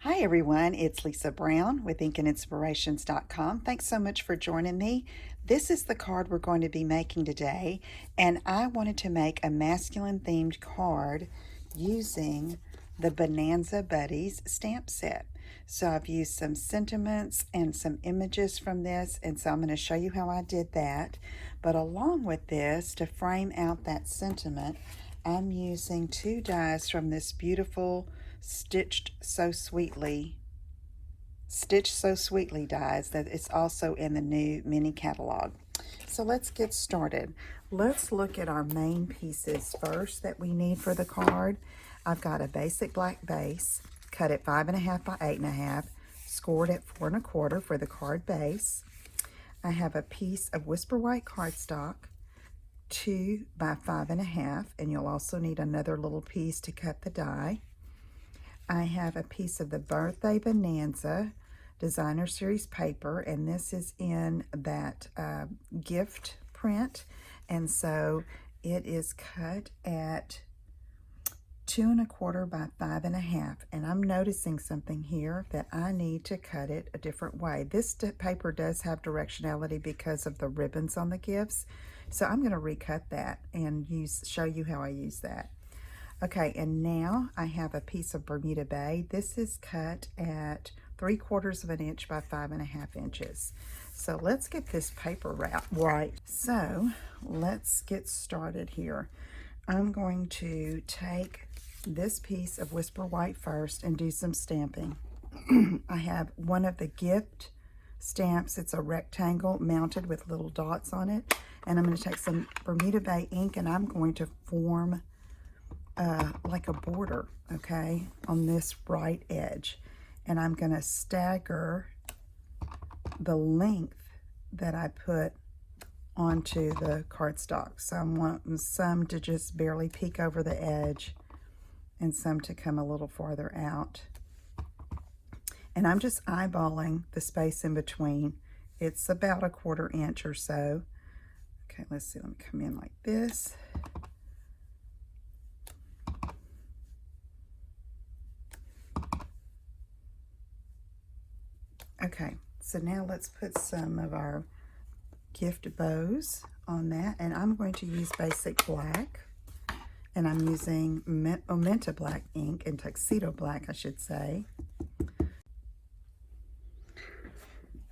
Hi everyone, it's Lisa Brown with InkandInspirations.com. Thanks so much for joining me. This is the card we're going to be making today, and I wanted to make a masculine themed card using the Bonanza Buddies stamp set. So I've used some sentiments and some images from this, and so I'm going to show you how I did that. But along with this, to frame out that sentiment, I'm using two dies from this beautiful Stitched So Sweetly dies that is also in the new mini catalog. So let's get started. Let's look at our main pieces first that we need for the card. I've got a basic black base, cut at 5.5 by 8.5, scored at 4.25 for the card base. I have a piece of Whisper White cardstock, 2 by 5.5, and you'll also need another little piece to cut the die. I have a piece of the Birthday Bonanza Designer Series paper, and this is in that gift print, and so it is cut at 2.25 by 5.5, and I'm noticing something here that I need to cut it a different way. This paper does have directionality because of the ribbons on the gifts, so I'm going to recut that and show you how I use that. Okay, and now I have a piece of Bermuda Bay. This is cut at 3/4 of an inch by 5.5 inches. So let's get this paper right. So let's get started here. I'm going to take this piece of Whisper White first and do some stamping. I have one of the gift stamps. It's a rectangle mounted with little dots on it. And I'm going to take some Bermuda Bay ink and I'm going to form like a border, okay, on this right edge. And I'm going to stagger the length that I put onto the cardstock. So I'm wanting some to just barely peek over the edge and some to come a little farther out. And I'm just eyeballing the space in between. It's about 1/4 inch or so. Okay, let's see, let me come in like this. Okay, so now let's put some of our gift bows on that, and I'm going to use basic black, and I'm using Memento black ink, and Tuxedo black, I should say.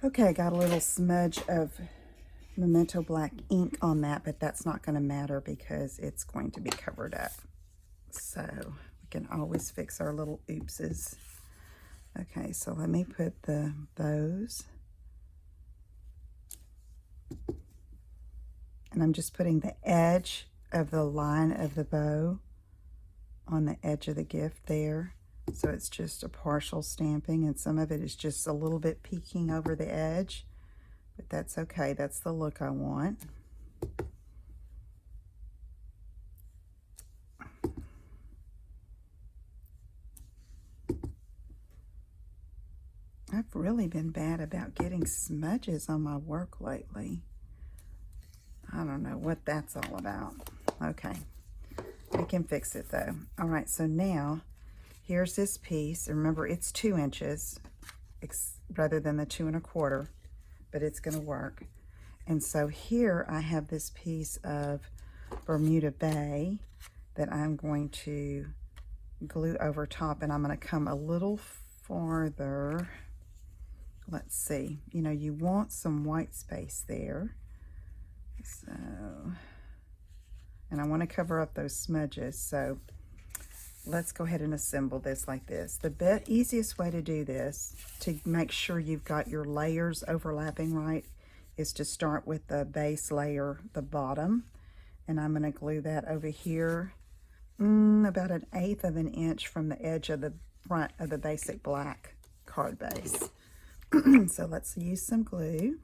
Okay, got a little smudge of Memento black ink on that, but that's not going to matter because it's going to be covered up. So we can always fix our little oopses. Okay, so let me put the bows. And I'm just putting the edge of the line of the bow on the edge of the gift there. So it's just a partial stamping, and some of it is just a little bit peeking over the edge. But that's okay, that's the look I want. I've really been bad about getting smudges on my work lately. I don't know what that's all about. Okay, we can fix it though. All right, so now here's this piece. Remember, it's 2 inches rather than the 2.25, but it's going to work. And so here I have this piece of Bermuda Bay that I'm going to glue over top, and I'm going to come a little farther. Let's see, you know, you want some white space there. So, and I want to cover up those smudges. So let's go ahead and assemble this like this. The easiest way to do this, to make sure you've got your layers overlapping right, is to start with the base layer, the bottom. And I'm going to glue that over here, about 1/8 of an inch from the edge of the front of the basic black card base. So let's use some glue.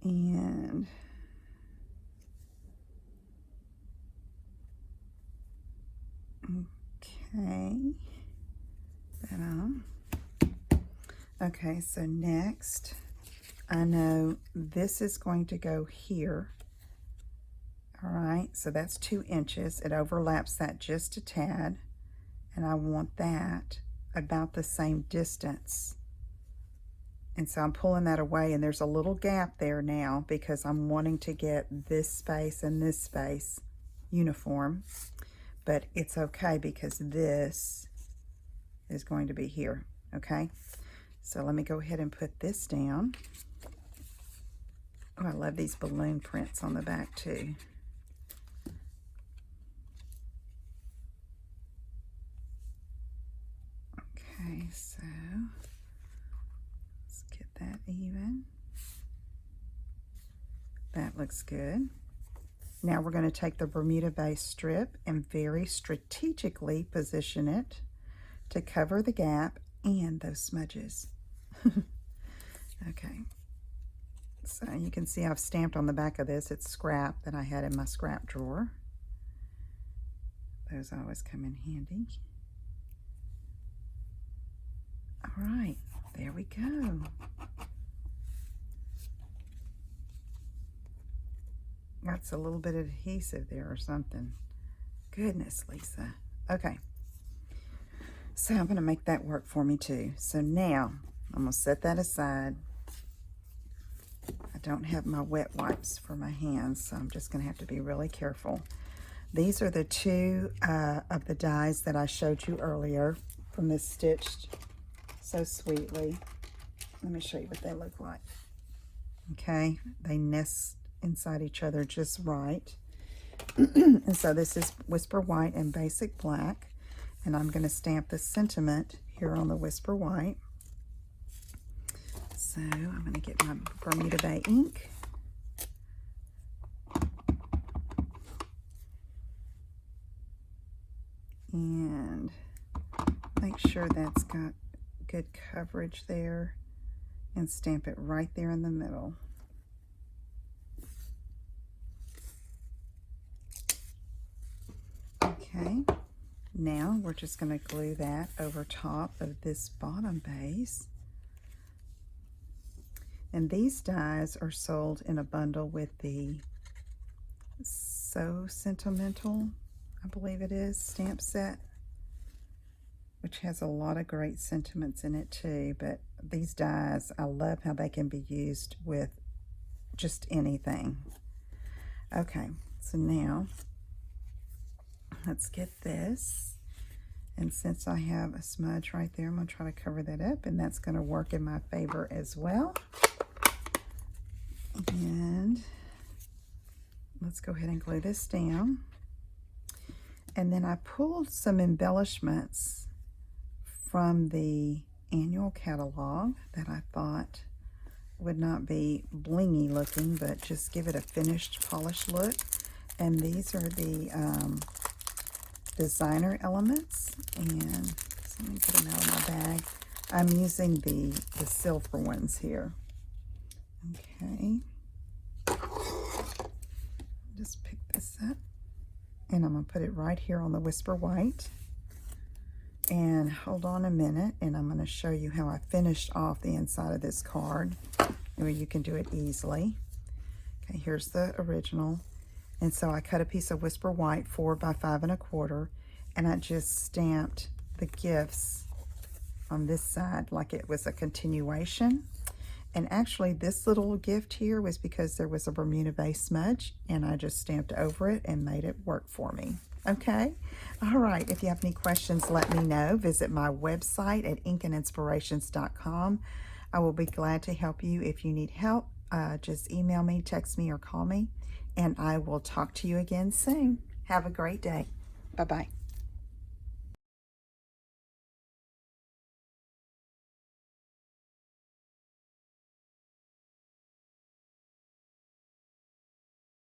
And okay, that on. Okay, so next, I know this is going to go here. All right, so that's 2 inches. It overlaps that just a tad, and I want that about the same distance. And so I'm pulling that away, and there's a little gap there now because I'm wanting to get this space and this space uniform, but it's okay because this is going to be here, okay? So let me go ahead and put this down. Oh, I love these balloon prints on the back too. Okay, so let's get that even. That looks good. Now we're going to take the Bermuda Bay strip and very strategically position it to cover the gap and those smudges. Okay, so you can see I've stamped on the back of this. It's scrap that I had in my scrap drawer. Those always come in handy. All right, there we go. That's a little bit of adhesive there or something. Goodness, Lisa. Okay, so I'm going to make that work for me too. So now I'm going to set that aside. I don't have my wet wipes for my hands, so I'm just going to have to be really careful. These are the 2 of the dies that I showed you earlier from this Stitched So Sweetly. Let me show you what they look like. Okay, they nest inside each other just right. And so this is Whisper White and Basic Black, and I'm going to stamp the sentiment here on the Whisper White. So I'm going to get my Bermuda Bay ink. And make sure that's got good coverage there, and stamp it right there in the middle. Okay, now we're just going to glue that over top of this bottom base. And these dies are sold in a bundle with the So Sentimental, I believe it is, stamp set, which has a lot of great sentiments in it too. But these dies, I love how they can be used with just anything. Okay, so now let's get this. And since I have a smudge right there, I'm going to try to cover that up, and that's going to work in my favor as well. And let's go ahead and glue this down. And then I pulled some embellishments from the annual catalog that I thought would not be blingy looking, but just give it a finished, polished look. And these are the designer elements. And so let me put them out of my bag. I'm using the silver ones here. Okay. Just pick this up, and I'm going to put it right here on the Whisper White. And hold on a minute, and I'm going to show you how I finished off the inside of this card, where you can do it easily. Okay, here's the original. And so I cut a piece of Whisper White 4 by 5 1/4, and I just stamped the gifts on this side like it was a continuation. And actually, this little gift here was because there was a Bermuda Bay smudge, and I just stamped over it and made it work for me. Okay? All right. If you have any questions, let me know. Visit my website at inkandinspirations.com. I will be glad to help you. If you need help, just email me, text me, or call me, and I will talk to you again soon. Have a great day. Bye-bye.